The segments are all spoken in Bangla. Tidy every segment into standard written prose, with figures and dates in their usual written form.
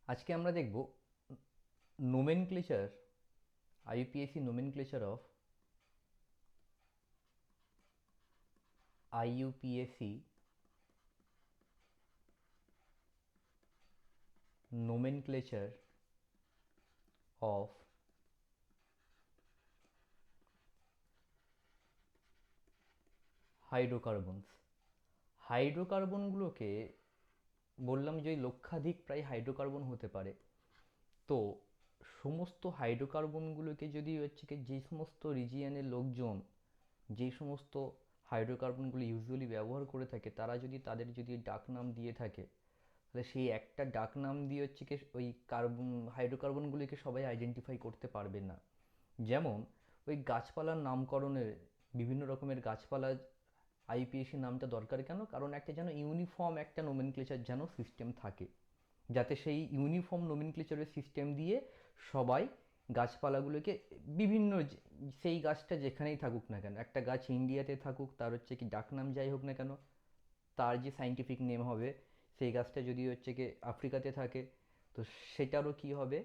আজকে আমরা দেখব nomenclature, IUPAC nomenclature of IUPAC nomenclature of hydrocarbons. হাইড্রোকার্বনগুলোকে বললাম যে লক্ষাধিক প্রায় হাইড্রোকার্বন হতে পারে। তো সমস্ত হাইড্রোকার্বনগুলোকে যদি হচ্ছে কি যে সমস্ত রিজিয়নের লোকজন যে সমস্ত হাইড্রোকার্বনগুলো ইউজুয়ালি ব্যবহার করে থাকে, তারা যদি তাদের যদি ডাকনাম দিয়ে থাকে, তাহলে সেই একটা ডাকনাম দিয়ে হচ্ছে কি ওই কার্বন হাইড্রোকার্বনগুলিকে সবাই আইডেন্টিফাই করতে পারবে না। যেমন ওই গাছপালার নামকরণের বিভিন্ন রকমের গাছপালা আইপিএসসি নামটা দরকার কেন? কারণ একটা যেন ইউনিফর্ম একটা নোমেনক্লেচার যেন সিস্টেম থাকে, যাতে সেই ইউনিফর্ম নোমেনক্লেচারের সিস্টেম দিয়ে সবাই গাছপালাগুলোকে বিভিন্ন সেই গাছটা যেখানেই থাকুক না কেন, একটা গাছ ইন্ডিয়াতে থাকুক, তার হচ্ছে কি ডাকনাম যাই হোক না কেন, তার যে সাইন্টিফিক নেম হবে, সেই গাছটা যদি হচ্ছে কি আফ্রিকাতে থাকে, তো সেটারও কি হবে,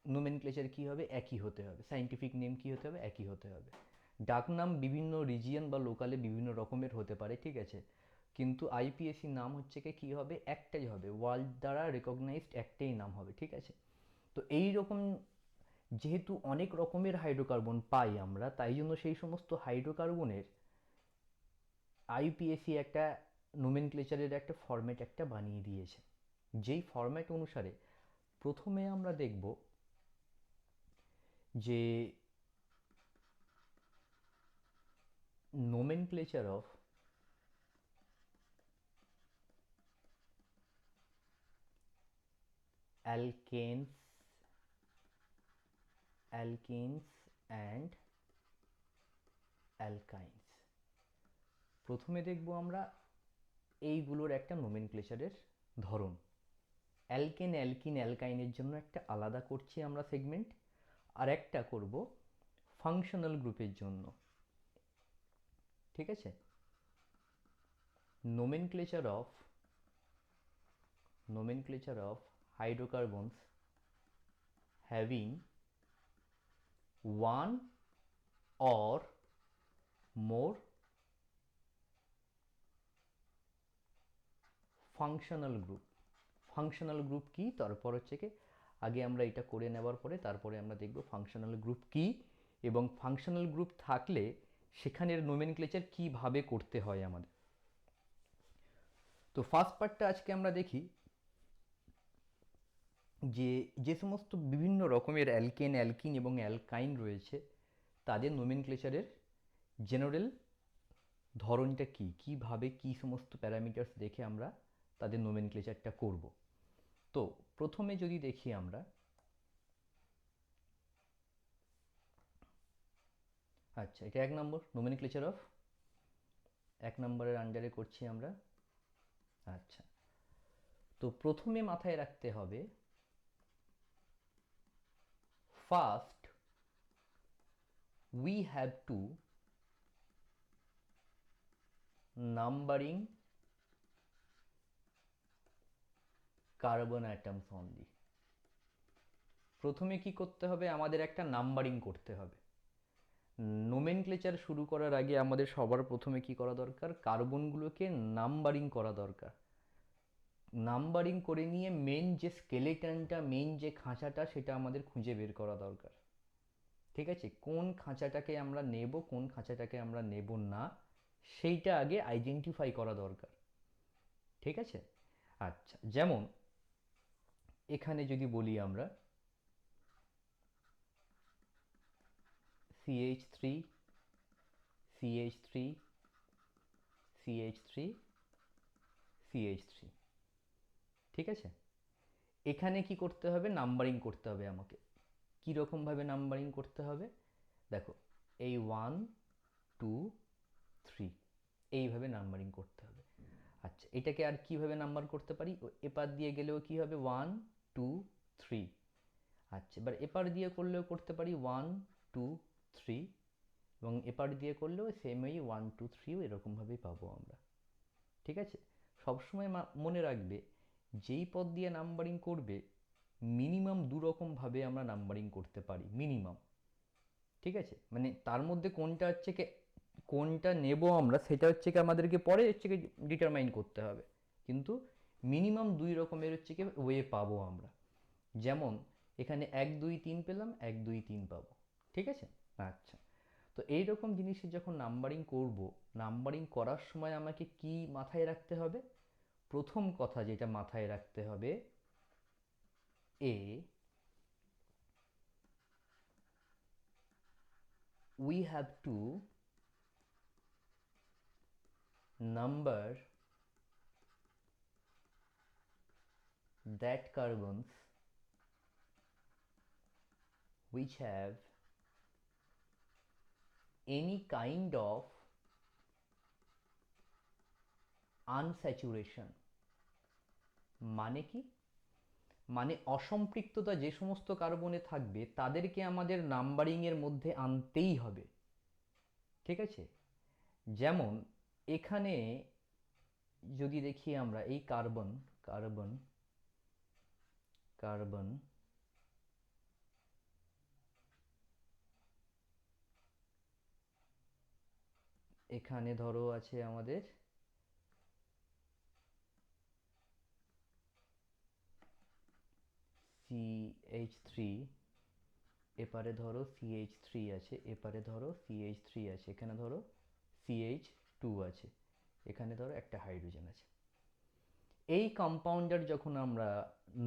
নোমেনক্লেচার কি হবে, একই হতে হবে, সাইন্টিফিক নেম কি হতে হবে, একই হতে হবে। ডাকনাম বিভিন্ন রিজিয়ন বা লোকালে বিভিন্ন রকমের হতে পারে, ঠিক আছে, কিন্তু আইপিএসসি নাম হচ্ছে কি হবে, একটাই হবে, ওয়ার্ল্ড দ্বারা রেকগনাইজড একটাই নাম হবে, ঠিক আছে। তো এই রকম যেহেতু অনেক রকমের হাইড্রোকার্বন পাই আমরা, তাই জন্য সেই সমস্ত হাইড্রোকার্বনের আইপিএসসি একটা নোমেনক্লেচারের একটা ফরম্যাট একটা বানিয়ে দিয়েছে। যেই ফরম্যাট অনুসারে প্রথমে আমরা দেখব যে নোমেনক্লেচার অফ অ্যালকেনস অ্যালকিনস অ্যান্ড অ্যালকাইন্স। প্রথমে দেখব আমরা এইগুলোর একটা নোমেনক্লেচারের ধরন। অ্যালকেন, অ্যালকিন, অ্যালকাইনের জন্য একটা আলাদা করছি আমরা সেগমেন্ট, আর একটা করব ফাংশনাল গ্রুপের জন্য, ঠিক আছে। Nomenclature of hydrocarbons having one or more functional group. Functional group কি, তারপর হচ্ছে কি আগে আমরা এটা করে নেবার পরে তারপরে আমরা দেখব ফাংশনাল গ্রুপ কি, এবং ফাংশনাল গ্রুপ থাকলে সেখানের নোমেনক্লেচার কিভাবে করতে হয় আমাদের। তো ফার্স্ট পার্টটা আজকে আমরা দেখি যে যে সমস্ত বিভিন্ন রকমের অ্যালকেন, অ্যালকিন এবং অ্যালকাইন রয়েছে, তাদের নোমেনক্লেচারের জেনারেল ধরনটা কি, কিভাবে কি সমস্ত প্যারামিটার্স দেখে আমরা তাদের নোমেনক্লেচারটা করব। তো প্রথমে যদি দেখি আমরা, আচ্ছা এটা এক নম্বর নোমেনক্লেচার অফ, এক নম্বরের আন্ডারে করছি আমরা। আচ্ছা, তো প্রথমে মাথায় রাখতে হবে first we have two numbering carbon atoms only. প্রথমে কি করতে হবে, আমাদের একটা নাম্বারিং করতে হবে। নোমেনক্লেচার শুরু করার আগে আমাদের সবার প্রথমে কি করা দরকার, কার্বনগুলোকে নাম্বারিং করা দরকার। নাম্বারিং করে নিয়ে মেন যে স্কেলেটনটা, মেন যে খাঁচাটা, সেটা আমাদের খুঁজে বের করা দরকার, ঠিক আছে। কোন খাঁচাটাকে আমরা নেব, কোন খাঁচাটাকে আমরা নেব না, সেইটা আগে আইডেন্টিফাই করা দরকার, ঠিক আছে। আচ্ছা, যেমন এখানে যদি বলি আমরা CH3 CH3 CH3 CH3, ঠিক আছে। এখানে কি করতে হবে, নাম্বারিং করতে হবে আমাকে। কীরকমভাবে নাম্বারিং করতে হবে, দেখো এই 1 2 3 এইভাবে নাম্বারিং করতে হবে। আচ্ছা, এটাকে আর কিভাবে নাম্বার করতে পারি, এপার দিয়ে গেলেও কি হবে 1 2 3। আচ্ছা, এবার এপার দিয়ে করলেও করতে পারি 1 2 3, এবং এপার দিয়ে করলেও সেম ওই 1 2 3 এরকমভাবেই পাবো আমরা, ঠিক আছে। সবসময় মনে রাখবে যেই পদ দিয়ে নাম্বারিং করবে মিনিমাম দু রকমভাবে আমরা নাম্বারিং করতে পারি, মিনিমাম। ঠিক আছে, মানে তার মধ্যে কোনটা হচ্ছে কি, কোনটা নেব আমরা সেটা হচ্ছে কি আমাদেরকে পরে হচ্ছে কি ডিটারমাইন করতে হবে, কিন্তু মিনিমাম দুই রকমের হচ্ছে কি ওয়ে পাবো আমরা। যেমন এখানে 1 2 3 পেলাম, 1 2 3 পাবো। ঠিক আছে, আচ্ছা। তো এইরকম জিনিসের যখন নাম্বারিং করব, নাম্বারিং করার সময় আমাকে কি মাথায় রাখতে হবে? প্রথম কথা যেটা মাথায় রাখতে হবে, এ we have to number that carbons which have any kind of unsaturation। মানে কি? মানে অসম্পৃক্ততা যে সমস্ত কার্বনে থাকবে তাদেরকে আমাদের নাম্বারিং এর মধ্যে আনতেই হবে। ঠিক আছে, যেমন এখানে যদি দেখি আমরা এই কার্বন কার্বন কার্বন এখানে ধরো আছে আমাদের CH3, এপারে ধরো CH3 আছে, এপারে ধরো CH3 আছে, এখানে ধরো CH2 আছে, এখানে ধরো একটা হাইড্রোজেন আছে। এই কম্পাউন্ডার যখন আমরা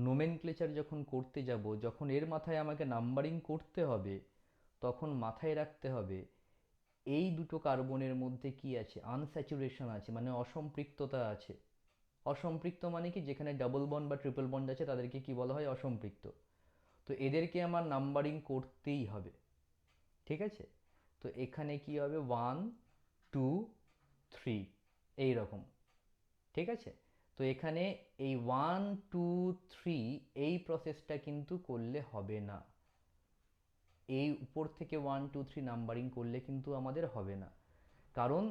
নোমেনক্লেচার যখন করতে যাব, যখন এর মাথায় আমাকে নাম্বারিং করতে হবে, তখন মাথায় রাখতে হবে এই দুটো কার্বনের মধ্যে কি আছে, আনস্যাচুরেশন আছে, মানে অসম্পৃক্ততা আছে। অসম্পৃক্ত মানে কি, যেখানে ডাবল বন্ড বা ট্রিপল বন্ড আছে তাদেরকে কি বলা হয়, অসম্পৃক্ত। তো এদেরকে আমার নাম্বারিং করতেই হবে। ঠিক আছে, তো এখানে কি হবে 1 2 3 এই রকম। ঠিক আছে, তো এখানে এই 1 2 3 এই প্রসেসটা কিন্তু করলে হবে না, এই উপর থেকে 1 2 3 নাম্বারিং করলে কিন্তু আমাদের হবে না। কারণ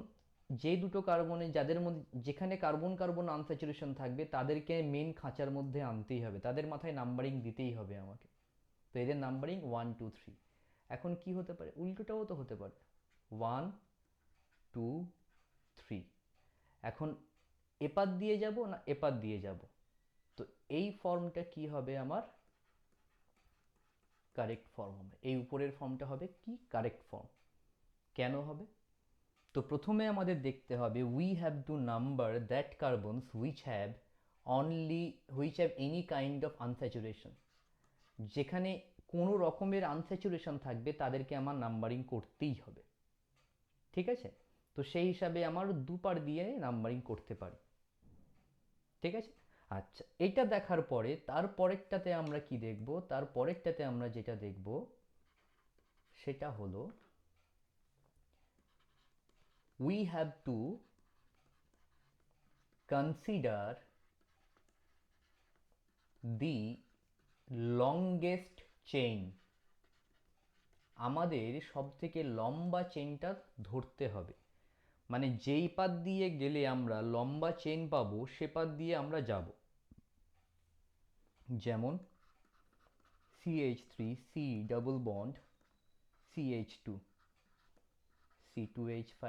যে দুটো কার্বনে যাদের মধ্যে যেখানে কার্বন কার্বন আনস্যাচুরেশন থাকবে তাদেরকে মেন খাঁচার মধ্যে আনতেই হবে, তাদের মাথায় নাম্বারিং দিতেই হবে আমাকে। তো এদের নাম্বারিং 1 2 3। এখন কি হতে পারে, উল্টোটাও তো হতে পারে, 1 2 3। এখন এপাত দিয়ে যাব না এপাত দিয়ে যাব, তো এই ফর্মটা কি হবে আমার, কারেক্ট ফর্ম হবে। এই উপরের ফর্মটা হবে কি, কারেক্ট ফর্ম। কেন হবে? তো প্রথমে আমাদের দেখতে হবে we have two number that carbons which have any kind of unsaturation. যেখানে কোনো রকমের আনস্যাচুরেশন থাকবে তাদেরকে আমার নাম্বারিং করতেই হবে। ঠিক আছে, তো সেই হিসাবে আমার দুপার দিয়ে নাম্বারিং করতে পারি। ঠিক আছে, আচ্ছা। এটা দেখার পরে তারপরেরটাতে আমরা কি দেখব, তারপরেরটাতে আমরা যেটা দেখব সেটা হলো we have to consider the longest chain. আমাদের সব থেকে লম্বা চেনটা ধরতে হবে, মানে যেই পাত দিয়ে গেলে আমরা লম্বা চেন পাবো সে পাত দিয়ে আমরা যাব। যেমন CH3 C double bond CH2 C2H5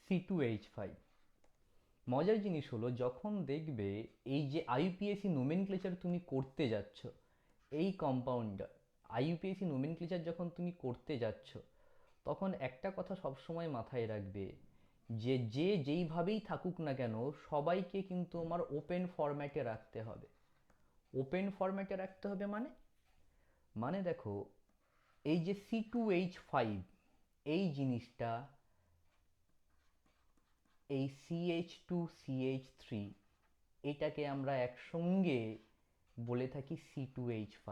C2H5। মজার জিনিস হলো যখন দেখবে এই যে আইইউপিএসি নোমেনক্লেচার তুমি করতে যাচ্ছ, এই কম্পাউন্ডার আইইউপিএসি নোমেনক্লেচার যখন তুমি করতে যাচ্ছ, তখন একটা কথা সবসময় মাথায় রাখবে যে যে যেইভাবেই থাকুক না কেন সবাইকে কিন্তু আমার ওপেন ফরম্যাটে রাখতে হবে। ওপেন ফরম্যাটে রাখতে হবে মানে, মানে দেখো এই যে C2H5 এই জিনিসটা, এই CH2CH3 এটাকে আমরা একসঙ্গে বলে থাকি C2H5।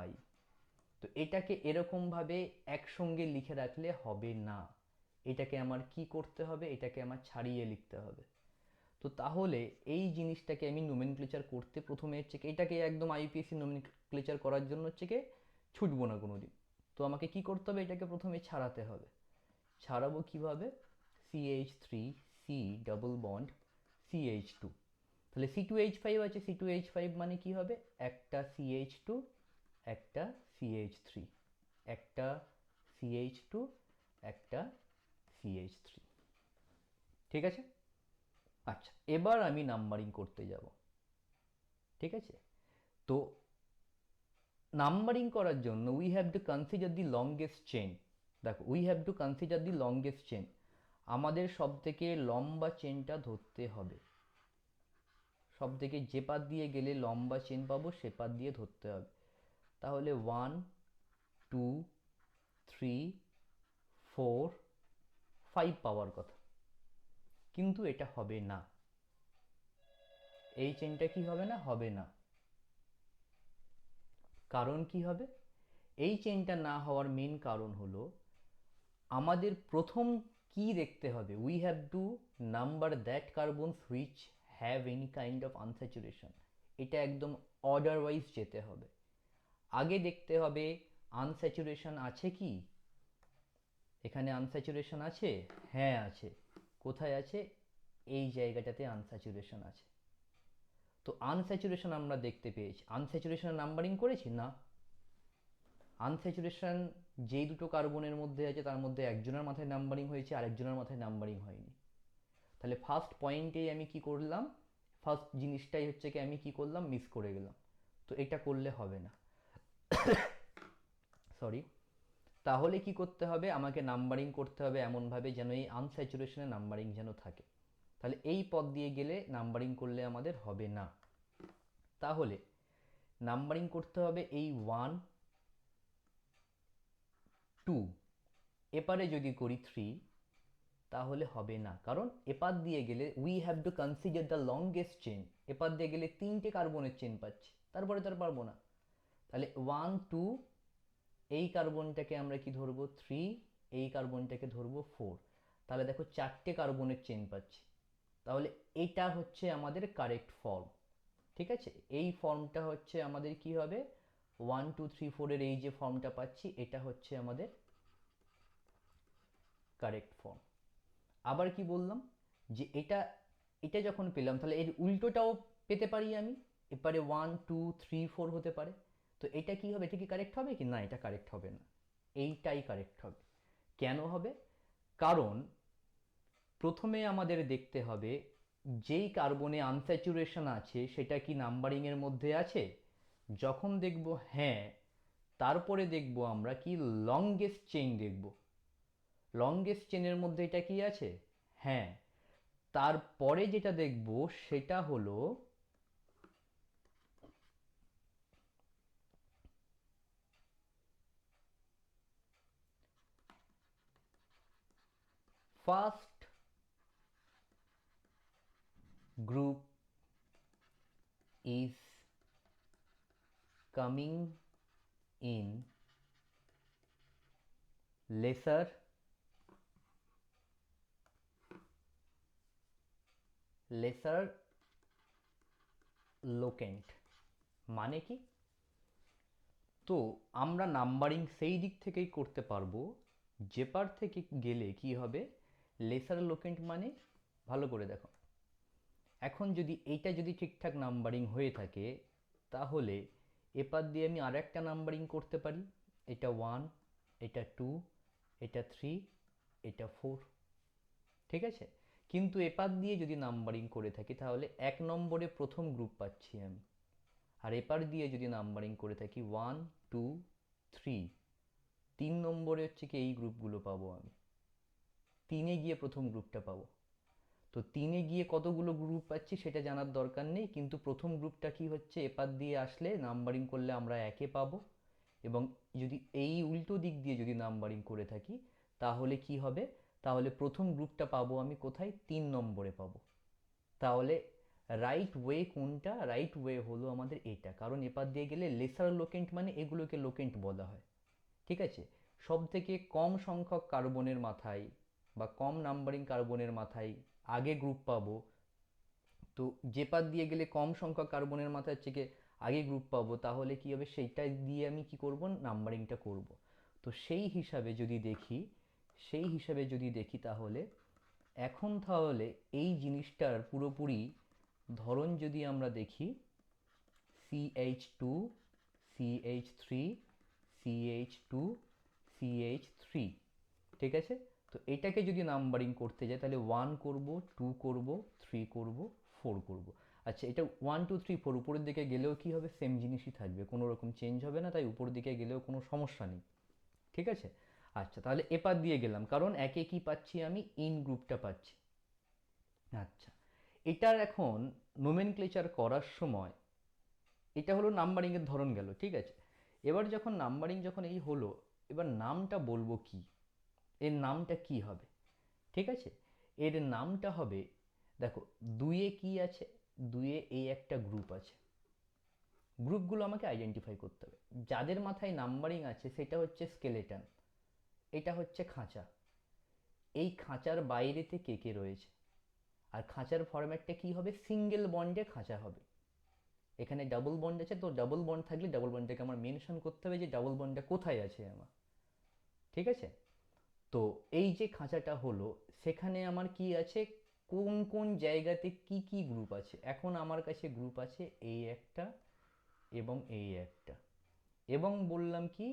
তো এটাকে এরকমভাবে একসঙ্গে লিখে রাখলে হবে না, এটাকে আমার কি করতে হবে, এটাকে আমার ছাড়িয়ে লিখতে হবে। তো তাহলে এই জিনিসটাকে আমি নোমেনক্লেচার করতে প্রথমে হচ্ছে কি এটাকে একদম আইপিএসসি নোমেনক্লেচার করার জন্য হচ্ছে কি ছুটবো না কোনো দিন। তো আমাকে কি করতে হবে, এটাকে প্রথমে ছাড়াতে হবে। ছাড়াবো কিভাবে, CH3 C double bond CH2, তাহলে C2H5 আছে, C2H5 মানে কি হবে, একটা CH2 একটা CH3, একটা CH2 একটা CH3, ঠিক আছে। আচ্ছা, এবার আমি নাম্বারিং করতে যাব, ঠিক আছে। তো নাম্বারিং করার জন্য we have to consider the longest chain. দেখো, we have to consider the longest chain, আমাদের সব থেকে লম্বা চেনটা ধরতে হবে, সব থেকে যে পাত দিয়ে গেলে লম্বা চেন পাবো সে পাত দিয়ে ধরতে হবে। তাহলে 1 2 3 4 5 পাওয়ার কথা, কিন্তু এটা হবে না, এই চেনটা কি হবে না, হবে না। কারণ কি হবে, এই চেনটা না হওয়ার মেন কারণ হলো আমাদের প্রথম কি দেখতে হবে, we have two number that carbons which have any kind of unsaturation. এটা একদম অর্ডার ওয়াইজ যেতে হবে। আগে দেখতে হবে আনস্যাচুরেশন আছে কি, এখানে আনস্যাচুরেশন আছে, হ্যাঁ আছে। কোথায় আছে, এই জায়গাটাতে আনস্যাচুরেশন আছে। তো আনস্যাচুরেশন আমরা দেখতে পেয়েছি, আনস্যাচুরেশনের নাম্বারিং করেছি না। আনস্যাচুরেশন যেই দুটো কার্বনের মধ্যে আছে তার মধ্যে একজনের মাথায় নাম্বারিং হয়েছে, আরেকজনের মাথায় নাম্বারিং হয়নি। তাহলে ফার্স্ট পয়েন্টেই আমি কি করলাম, ফার্স্ট জিনিসটাই হচ্ছে কি আমি কি করলাম, মিস করে গেলাম। তো এটা করলে হবে না, সরি। তাহলে কি করতে হবে, আমাকে নাম্বারিং করতে হবে এমনভাবে যেন এই আনস্যাচুরেশনে নাম্বারিং যেন থাকে। তাহলে এই পথ দিয়ে গেলে নাম্বারিং করলে আমাদের হবে না। তাহলে নাম্বারিং করতে হবে এই 1 2, এপারে যদি করি 3 তাহলে হবে না, কারণ এপার দিয়ে গেলে we have to consider the longest chain, এপার দিয়ে গেলে 3টে কার্বনের চেন পাচ্ছি, তারপরে তার পারবো না। তাহলে 1 2, এই কার্বনটাকে আমরা কি ধরবো 3, এই কার্বনটাকে ধরবো 4, তাহলে দেখো 4টে কার্বনের চেন পাচ্ছি। তাহলে এটা হচ্ছে আমাদের কারেক্ট ফর্ম, ঠিক আছে। এই ফর্মটা হচ্ছে আমাদের কি হবে, 1 2 3 4 এর এই যে ফর্মটা পাচ্ছি এটা হচ্ছে আমাদের কারেক্ট ফর্ম। আবার কি বললাম, যে এটা এটা যখন পেলাম তাহলে এর উল্টোটাও পেতে পারি আমি, এপারে 1 2 3 4 হতে পারে। তো এটা কি হবে, এটা কি কারেক্ট হবে কি না, এটা কারেক্ট হবে না, এইটাই কারেক্ট হবে। কেন হবে, কারণ প্রথমে আমাদের দেখতে হবে যেই কার্বনে আনস্যাচুরেশন আছে সেটা কি নাম্বারিংয়ের মধ্যে আছে। যখন দেখব হ্যাঁ, তারপরে দেখব আমরা কি লংগেস্ট চেইন দেখব, লংগেস্ট চেনের মধ্যে এটা কি আছে, হ্যাঁ। তারপরে যেটা দেখব সেটা হলো first group is coming in lesser locant, মানে কি, তো আমরা নাম্বারিং সেই দিক থেকেই করতে পারবো যে পার থেকে গেলে কি হবে, লেসার লোকেন্ট মানে, ভালো করে দেখো, এখন যদি এইটা যদি ঠিকঠাক নাম্বারিং হয়ে থাকে তাহলে এপার দিয়ে আমি আর একটা নাম্বারিং করতে পারি, এটা 1, এটা 2, এটা 3, এটা 4, ঠিক আছে। কিন্তু এপার দিয়ে যদি নাম্বারিং করে থাকি তাহলে 1 নম্বরে প্রথম গ্রুপ পাচ্ছি আমি, আর এপার দিয়ে যদি নাম্বারিং করে থাকি 1 2 3, 3 নম্বরে হচ্ছে কি এই গ্রুপগুলো পাবো আমি, 3-এ গিয়ে প্রথম গ্রুপটা পাবো। তো 3-এ গিয়ে কতগুলো গ্রুপ পাচ্ছি সেটা জানার দরকার নেই, কিন্তু প্রথম গ্রুপটা কি হচ্ছে এপার দিয়ে আসলে নাম্বারিং করলে আমরা 1-এ পাবো, এবং যদি এই উল্টো দিক দিয়ে যদি নাম্বারিং করে থাকি তাহলে কি হবে, তাহলে প্রথম গ্রুপটা পাবো আমি কোথায়, 3 নম্বরে পাবো। তাহলে রাইট ওয়ে কোনটা, রাইট ওয়ে হলো আমাদের এটা, কারণ এপার দিয়ে গেলে লেসার লোকেন্ট মানে এগুলোকে লোকেন্ট বলা হয়, ঠিক আছে। সব থেকে কম সংখ্যক কার্বনের মাথায় বা কম নাম্বারিং কার্বনের মাথায় আগে গ্রুপ পাবো, তো যে পাত দিয়ে গেলে কম সংখ্যক কার্বনের মাথায় হচ্ছে কি আগে গ্রুপ পাবো, তাহলে কি হবে সেইটা দিয়ে আমি কি করব, নাম্বারিংটা করব। তো সেই হিসাবে যদি দেখি, সেই হিসাবে যদি দেখি তাহলে এখন তাহলে এই জিনিসটার পুরোপুরি ধরন যদি আমরা দেখি CH2 CH3 CH2 CH3, ঠিক আছে? তো এটাকে যদি নাম্বারিং করতে যাই তাহলে 1 করব, 2 করব, 3 করব, 4 করব। আচ্ছা, এটা 1 2 3 4 উপরের দিকে গেলেও কি হবে, সেম জিনিসই থাকবে, কোনো রকম চেঞ্জ হবে না, তাই উপরের দিকে গেলেও কোনো সমস্যা নেই, ঠিক আছে? আচ্ছা, তাহলে এপার দিয়ে গেলাম, কারণ একে কি পাচ্ছি আমি, ইন গ্রুপটা পাচ্ছি। আচ্ছা, এটার এখন নোমেনক্লেচার করার সময়, এটা হলো নাম্বারিং এর ধরন গেল, ঠিক আছে? এবার যখন নাম্বারিং যখন এই হলো, এবার নামটা বলবো কি, এর নামটা কি হবে, ঠিক আছে? এর নামটা হবে, দেখো দুইয়ে কি আছে, দুইয়ে এই একটা গ্রুপ আছে, গ্রুপগুলো আমাকে আইডেন্টিফাই করতে হবে। যাদের মাথায় নাম্বারিং আছে সেটা হচ্ছে স্কেলেটন, এটা হচ্ছে খাঁচা, এই খাঁচার বাইরেতে কে কে রয়েছে, আর খাঁচার ফরম্যাটটা কি হবে, সিঙ্গেল বন্ডে খাঁচা হবে। এখানে ডাবল বন্ড আছে, তো ডাবল বন্ড থাকলে ডাবল বন্ডটাকে আমার মেনশন করতে হবে যে ডাবল বন্ডটা কোথায় আছে আমার, ঠিক আছে? তো এই যে খাঁচাটা হলো, সেখানে আমার কি আছে, কোন কোন জায়গাতে কি কি গ্রুপ আছে। এখন আমার কাছে গ্রুপ আছে এই একটা এবং এই একটা, এবং বললাম কি,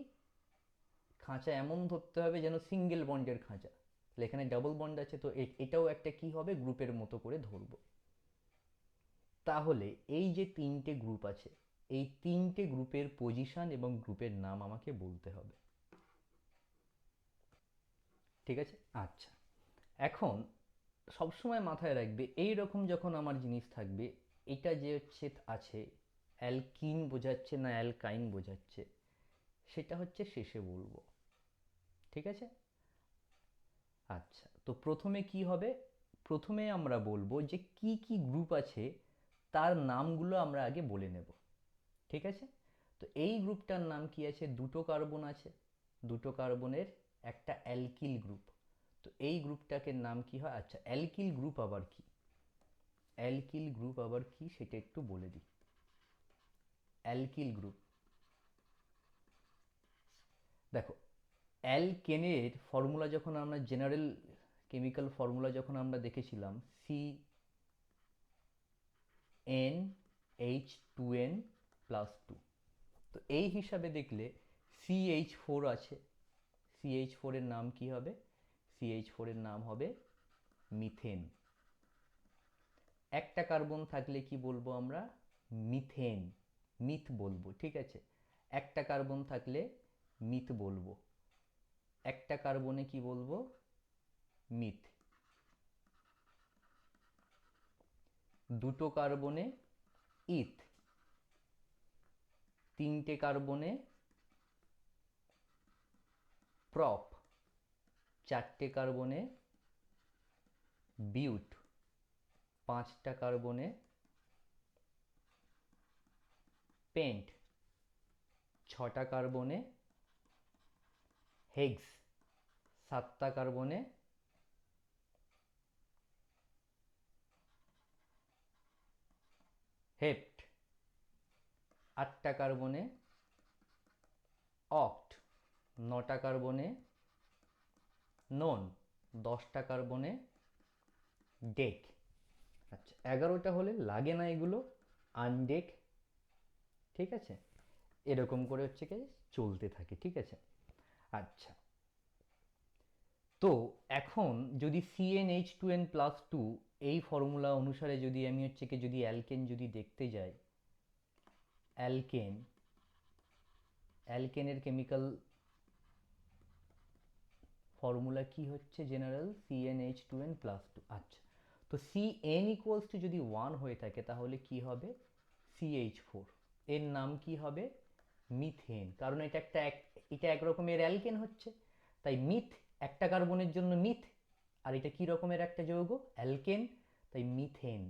খাঁচা এমন ধরতে হবে যেন সিঙ্গেল বন্ডের খাঁচা, তাহলে এখানে ডাবল বন্ড আছে, তো এটাও একটা কি হবে, গ্রুপের মতো করে ধরবো। তাহলে এই যে তিনটে গ্রুপ আছে, এই তিনটে গ্রুপের পজিশন এবং গ্রুপের নাম আমাকে বলতে হবে, ঠিক আছে? আচ্ছা, এখন সবসময় মাথায় রাখবে এই রকম যখন আমার জিনিস থাকবে, এটা যে হচ্ছে আছে অ্যালকিন বোঝাচ্ছে না অ্যালকাইন বোঝাচ্ছে, সেটা হচ্ছে শেষে বলবো, ঠিক আছে? আচ্ছা, তো প্রথমে কি হবে, প্রথমে আমরা বলবো যে কি কি গ্রুপ আছে, তার নামগুলো আমরা আগে বলে নেব, ঠিক আছে? তো এই গ্রুপটার নাম কি আছে, দুটো কার্বন আছে, দুটো কার্বনের একটা অ্যালকিল গ্রুপ, তো এই গ্রুপটাকে নাম কি হয়, আচ্ছা অ্যালকিল গ্রুপ আবার কি, অ্যালকিল গ্রুপ আবার কি সেটা একটু বলে দিই। অ্যালকিল গ্রুপ, দেখো অ্যালকেনের ফর্মুলা যখন আমরা জেনারেল কেমিক্যাল ফর্মুলা যখন আমরা দেখেছিলাম, CnH2n+2, তো এই হিসাবে দেখলে CH4 আছে, CH4 এর নাম কি হবে, CH4 এর নাম হবে মিথেন। একটা কার্বন থাকলে কি বলবো আমরা, মিথেন, মিথ বলবো, ঠিক আছে? একটা কার্বন থাকলে মিথ বলবো, একটা কার্বনে কি বলবো, মিথ। দুটো কার্বনে ইথ, তিনটে কার্বনে প্রপ, চারটে কার্বনে বিউট, পাঁচটা কার্বনে পেন্ট, ছটা কার্বনে হেক্স, সাতটা কার্বনে হেপ্ট, আটটা কার্বনে অক্ট, নটা কার্বনে নন, দশটা কার্বনে ডেক। আচ্ছা, 11টা হলে লাগে না এগুলো, আনডেক, ঠিক আছে? এরকম করে হচ্ছে কি চলতে থাকে, ঠিক আছে? আচ্ছা, তো এখন যদি CnH2n+2 এই ফর্মুলা অনুসারে যদি আমি হচ্ছে কি যদি অ্যালকেন যদি দেখতে যাই, অ্যালকেন, অ্যালকেনের কেমিক্যাল ফর্মুলা কি হচ্ছে, জেনারেল CnH2n+2। আচ্ছা, তো Cn ইকুয়ালস টু যদি 1 হয়ে থাকে তাহলে কি হবে, CH4, এর নাম কি হবে, মিথেন, কারণ এটা এক রকমের অ্যালকেন হচ্ছে, তাই মিথ, একটা কার্বনের জন্য মিথ, আর এটা কি রকমের একটা যৌগ, অ্যালকেন, তাই মিথেন।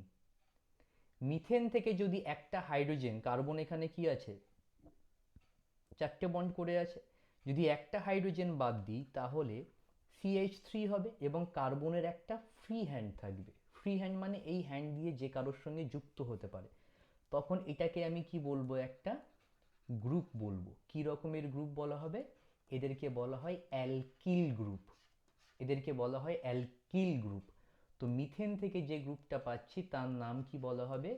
মিথেন থেকে যদি একটা হাইড্রোজেন, কার্বন এখানে কি আছে, চারটে বন্ড করে আছে, যদি একটা হাইড্রোজেন বাদ দিই তাহলে CH3 হবে এবং কার্বনের একটা ফ্রি হ্যান্ড থাকবে, ফ্রি হ্যান্ড মানে এই হ্যান্ড দিয়ে যে কারোর সঙ্গে যুক্ত হতে পারে, তখন এটাকে আমি কি বলবো, একটা গ্রুপ বলবো। কি রকমের গ্রুপ বলা হবে, এদেরকে বলা হয় অ্যালকিল গ্রুপ, এদেরকে বলা হয় অ্যালকিল গ্রুপ। তো মিথেন থেকে যে গ্রুপটা পাচ্ছি তার নাম কি বলা হবে?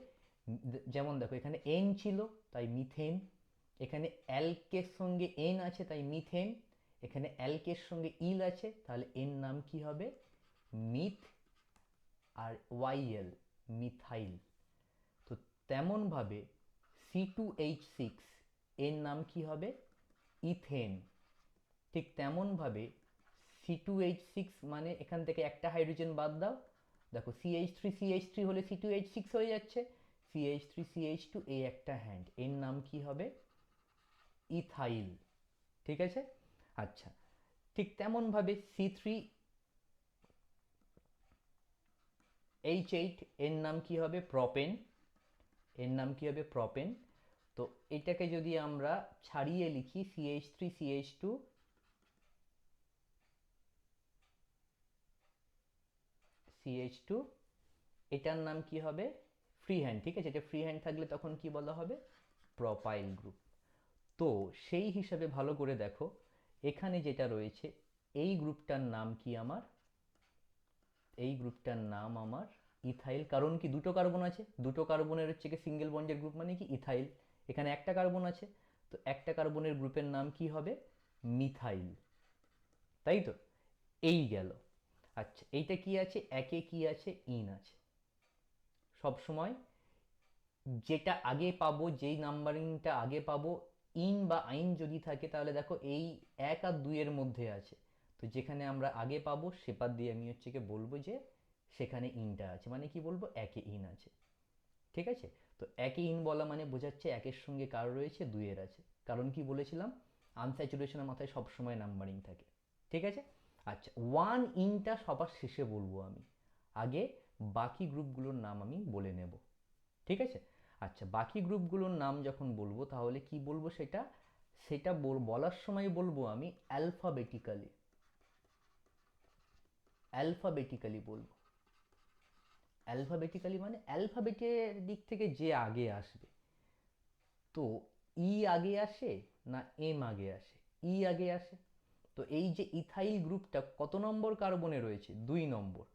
যেমন দেখো এখানে এন ছিল তাই মিথেন, এখানে অ্যালকের সঙ্গে এন আছে তাই মিথেন, এখানে অ্যালকের সঙ্গে ইল আছে তাহলে এর নাম কি হবে? মিথ, আর ওয়াইএল মিথাইল। তো তেমনভাবে C2H6 এর নাম কি হবে? ইথেন। ঠিক তেমনভাবে C2H6 মানে এখান থেকে একটা হাইড্রোজেন বাদ দাও, দেখো CH3 হলে C2H6 হয়ে যাচ্ছে, CH3CH2 এই একটা হ্যান্ড, এর নাম কি হবে? ইথাইল। ঠিক আছে? আচ্ছা, ঠিক তেমনভাবে C3H8 এর নাম কি হবে? প্রপেন। এর নাম কি হবে? প্রপেন। তো এটাকে যদি আমরা ছাড়িয়ে লিখি CH3CH2 এটার নাম কি হবে? Free hand. ঠিক আছে, এটা ফ্রি হ্যান্ড থাকলে তখন কি বলা হবে? Profile group. তো সেই হিসাবে ভালো করে দেখো এখানে যেটা রয়েছে এই গ্রুপটার নাম কি আমার? এই গ্রুপটার নাম আমার ইথাইল। কারণ কি? দুটো কার্বন আছে, দুটো কার্বনের হচ্ছে কি সিঙ্গেল বন্ডের গ্রুপ মানে কি ইথাইল। এখানে একটা কার্বন আছে, তো একটা কার্বনের গ্রুপের নাম কি হবে? মিথাইল। তাই তো? এই গেল। আচ্ছা, এইটা কি আছে? একে কি আছে? ইন আছে। সব সময় যেটা আগে পাবো, যেই নাম্বারিংটা আগে পাবো, ইন বা আইন যদি থাকে তাহলে দেখো এই 1 আর 2 এর মধ্যে আছে, তো যেখানে আমরা আগে পাবো সেপার দিয়ে আমি হচ্ছে কি বলবো যে সেখানে ইনটা আছে, মানে কি বলবো? একে ইন আছে। ঠিক আছে? তো একে ইন বলা মানে বোঝাচ্ছে একের সঙ্গে কার রয়েছে? 2 এর আছে। কারণ কি বলেছিলাম? আনস্যাচুরেশনের মাথায় সবসময় নাম্বারিং থাকে। ঠিক আছে? আচ্ছা, ওয়ান ইনটা সবার শেষে বলবো আমি, আগে বাকি গ্রুপগুলোর নাম আমি বলে নেব। ঠিক আছে? আচ্ছা, বাকি গ্রুপগুলোর নাম যখন বলবো তাহলে কি বলবো সেটা? সেটা বলার সময় বলবো আমি অ্যালফাবেটিক্যালি। অ্যালফাবেটিক্যালি বলবো। অ্যালফাবেটিক্যালি মানে অ্যালফাবেটের দিক থেকে যে আগে আসবে। তো ই আগে আসে না এম আগে আসে? ই আগে আসে। তো এই যে ইথাইল গ্রুপটা কত নম্বর কার্বনে রয়েছে? 2 নম্বর।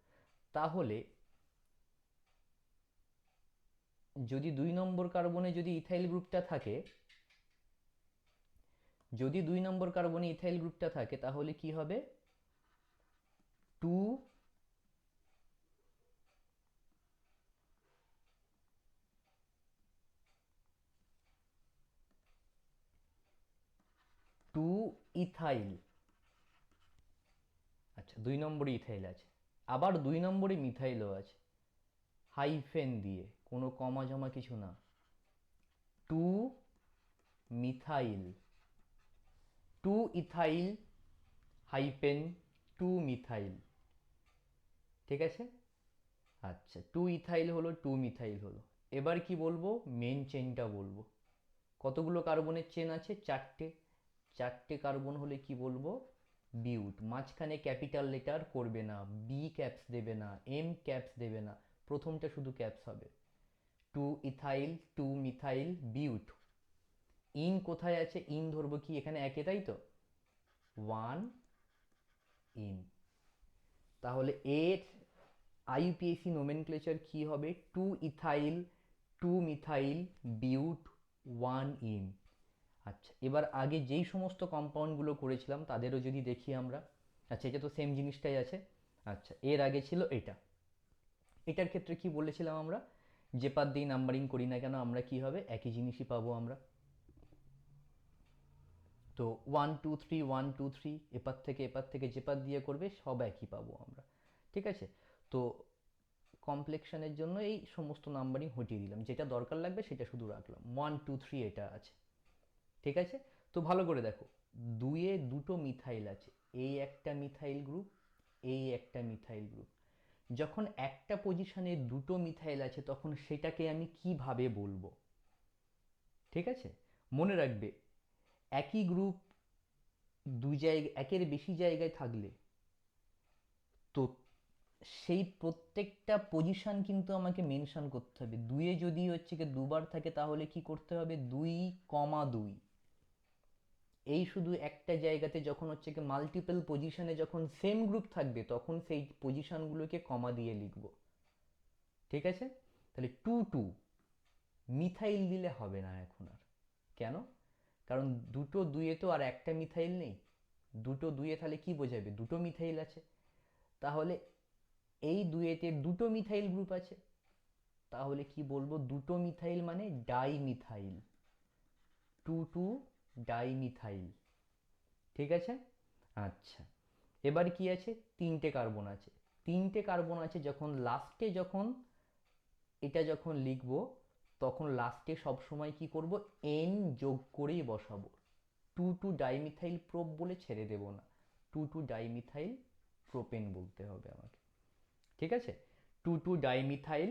তাহলে যদি 2 নম্বর কার্বনে যদি ইথাইল গ্রুপটা থাকে, যদি 2 নম্বর কার্বনে ইথাইল গ্রুপটা থাকে তাহলে কি হবে? 2 টু ইথাইল। আচ্ছা, 2 নম্বরে ইথাইল আছে, আবার 2 নম্বরে মিথাইলও আছে, হাইফেন দিয়ে, কোনো কমা জমা কিছু না। Two methyl, two ethyl hyphen two methyl. ঠিক আছে? আচ্ছা, টু ইথাইল হলো, টু মিথাইল হলো। এবার কি বলবো? মেন চেনটা বলবো। কতগুলো কার্বনের চেন আছে? 4টে। 4টে কার্বন হলে কি বলবো? বিউট। মাঝখানে ক্যাপিটাল লেটার করবে না, বি ক্যাপস দেবে না, এম ক্যাপস দেবে না, প্রথমটা শুধু ক্যাপস হবে। Two ethyl, two methyl, but. Ene কোথায় আছে? ইন ধরবো কি এখানে একে, তাই তো? One ene. তাহলে এর আইইউপিএসি নোমেনক্লেচার কি হবে? Two ethyl, two methyl, but, one ene. আচ্ছা, এবার আগে যেই সমস্ত কম্পাউন্ডগুলো করেছিলাম তাদেরও যদি দেখি আমরা। আচ্ছা, এটা তো সেম জিনিসটাই আছে। আচ্ছা, এর আগে ছিল এটা। এটার ক্ষেত্রে কি বলেছিলাম আমরা? যে পাত দিয়ে নাম্বারিং করি না কেন আমরা কি হবে? একই জিনিসই পাবো আমরা। তো 1 2 3 1 2 3 এপার থেকে যে পাত দিয়ে করবে সব একই পাবো আমরা। ঠিক আছে? তো কমপ্লেক্সনের জন্য এই সমস্ত নাম্বারিং হটিয়ে দিলাম, যেটা দরকার লাগবে সেটা শুধু রাখলাম। 1 2 3 এটা আছে। ঠিক আছে? তো ভালো করে দেখো, দুইয়ে দুটো মিথাইল আছে, এই একটা মিথাইল গ্রুপ, এই একটা মিথাইল গ্রুপ। যখন একটা পজিশনে দুটো মিথাইল আছে তখন সেটাকে আমি কিভাবে বলবো? ঠিক আছে? মনে রাখবে, একই গ্রুপ দুই জায়গায়, একের বেশি জায়গায় থাকলে তো সেই প্রত্যেকটা পজিশন কিন্তু আমাকে মেনশন করতে হবে। দুইয়ে যদি হচ্ছে কি দুবার থাকে তাহলে কি করতে হবে? 2,2। এই শুধু একটা জায়গাতে যখন হচ্ছে কি মাল্টিপল পজিশনে যখন সেম গ্রুপ থাকবে তখন সেই পজিশনগুলোকে কমা দিয়ে লিখব, ঠিক আছে? তাহলে টু টু মিথাইল দিলে হবে না এখন আর। কেন? কারণ দুটো দুইয়ে তো আর একটা মিথাইল নেই, দুটো দুইয়ে তাহলে কি বোঝাবে, দুটো মিথাইল আছে। তাহলে এই দুইয়েতে দুটো মিথাইল গ্রুপ আছে, তাহলে কি বলবো, দুটো মিথাইল মানে ডাইমিথাইল, টু টু ডাইমিথাইল, ঠিক আছে? আচ্ছা, এবার কি আছে, তিনটে কার্বন আছে, তিনটে কার্বন আছে, যখন লাস্টে যখন এটা যখন লিখব তখন লাস্টে সবসময় কি করব, এন যোগ করেই বসাবো, টু টু ডাইমিথাইল প্রোপ বলে ছেড়ে দেব না, টু টু ডাইমিথাইল প্রোপেন বলতে হবে আমাকে, ঠিক আছে? টু টু ডাইমিথাইল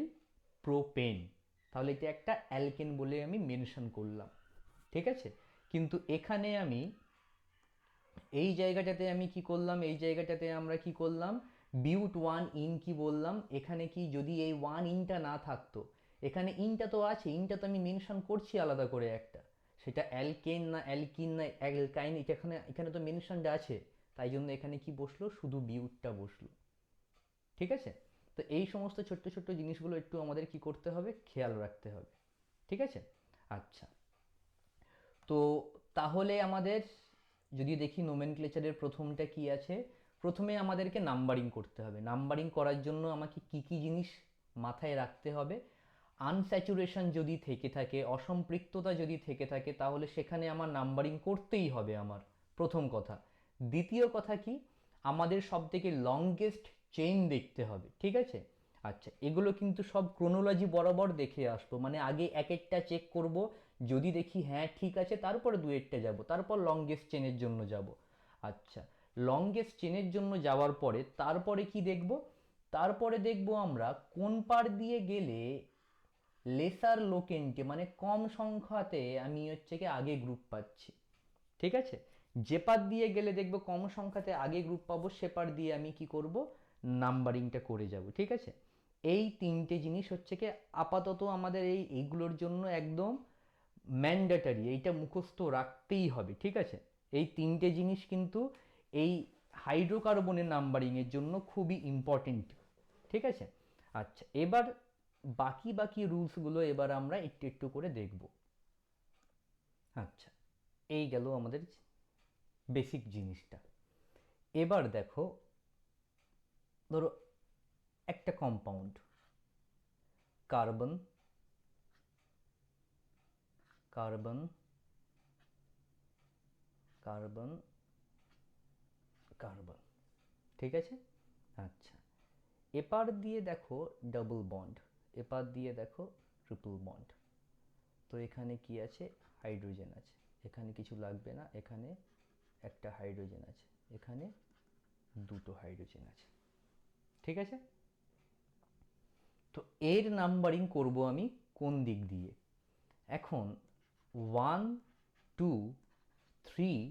প্রোপেন, তাহলে এটা একটা অ্যালকেন বলে আমি মেনশন করলাম, ঠিক আছে? কিন্তু এখানে আমি এই জায়গাটাতে আমি কি করলাম, এই জায়গাটাতে আমরা কি করলাম, বিউট ওয়ান ইন কি বললাম, এখানে কি যদি এই ওয়ান ইনটা না থাকতো, এখানে ইনটা তো আছে, ইনটা তো আমি মেনশন করছি আলাদা করে একটা, সেটা অ্যালকেন না অ্যালকিন না অ্যালকাইন, এটা এখানে এখানে তো মেনশনটা আছে, তাই জন্য এখানে কি বসলো, শুধু বিউটটা বসলো, ঠিক আছে? তো এই সমস্ত ছোট্ট ছোট্ট জিনিসগুলো একটু আমাদের কি করতে হবে, খেয়াল রাখতে হবে, ঠিক আছে? আচ্ছা, তো তাহলে আমাদের যদি দেখি নোমেনক্লেচারের প্রথমটা কি আছে, প্রথমে আমাদেরকে নাম্বারিং করতে হবে, নাম্বারিং করার জন্য আমাকে কি কি জিনিস মাথায় রাখতে হবে, আনস্যাচুরেশন যদি থেকে থাকে, অসম্পৃক্ততা যদি থেকে থাকে, তাহলে সেখানে আমার নাম্বারিং করতেই হবে আমার, প্রথম কথা। দ্বিতীয় কথা কি, আমাদের সব থেকে লংগেস্ট চেইন দেখতে হবে, ঠিক আছে? আচ্ছা, এগুলো কিন্তু সব ক্রোনোলজি বরাবর দেখে আসবো, মানে আগে এক একটা চেক করব, যদি দেখি হ্যাঁ ঠিক আছে তারপরে দুয়েরটা যাব, তারপর লংগেস্ট চেনের জন্য যাব। আচ্ছা, লংগেস্ট চেনের জন্য যাওয়ার পরে তারপরে কি দেখব, তারপরে দেখব আমরা কোন পার দিয়ে গেলে লেসার লোকেন্টে মানে কম সংখ্যাতে আমি হচ্ছে কি আগে গ্রুপ পাচ্ছি, ঠিক আছে? যে পার দিয়ে গেলে দেখবো কম সংখ্যাতে আগে গ্রুপ পাবো, সে পার দিয়ে আমি কি করব, নাম্বারিংটা করে যাব, ঠিক আছে? এই তিনটে জিনিস হচ্ছে কি আপাতত আমাদের এইগুলোর জন্য একদম ম্যান্ডেটারি, এইটা মুখস্থ রাখতেই হবে, ঠিক আছে? এই তিনটে জিনিস কিন্তু এই হাইড্রোকার্বনের নাম্বারিংয়ের জন্য খুবই ইম্পর্টেন্ট, ঠিক আছে? আচ্ছা, এবার বাকি বাকি রুলসগুলো এবার আমরা একটু একটু করে দেখব। আচ্ছা, এই গেল আমাদের বেসিক জিনিসটা। এবার দেখো, ধরো একটা compound, carbon, carbon, carbon, carbon, ঠিক আছে? আচ্ছা, এপার দিয়ে দেখো ডাবল বন্ড, এপার দিয়ে দেখো ট্রিপল বন্ড, তো এখানে কি আছে, হাইড্রোজেন আছে, এখানে কিছু লাগবে না, এখানে একটা হাইড্রোজেন আছে, এখানে দুটো হাইড্রোজেন আছে, ঠিক আছে? তো এর নাম্বারিং করব আমি কোন দিক দিয়ে, এখন 1 2 3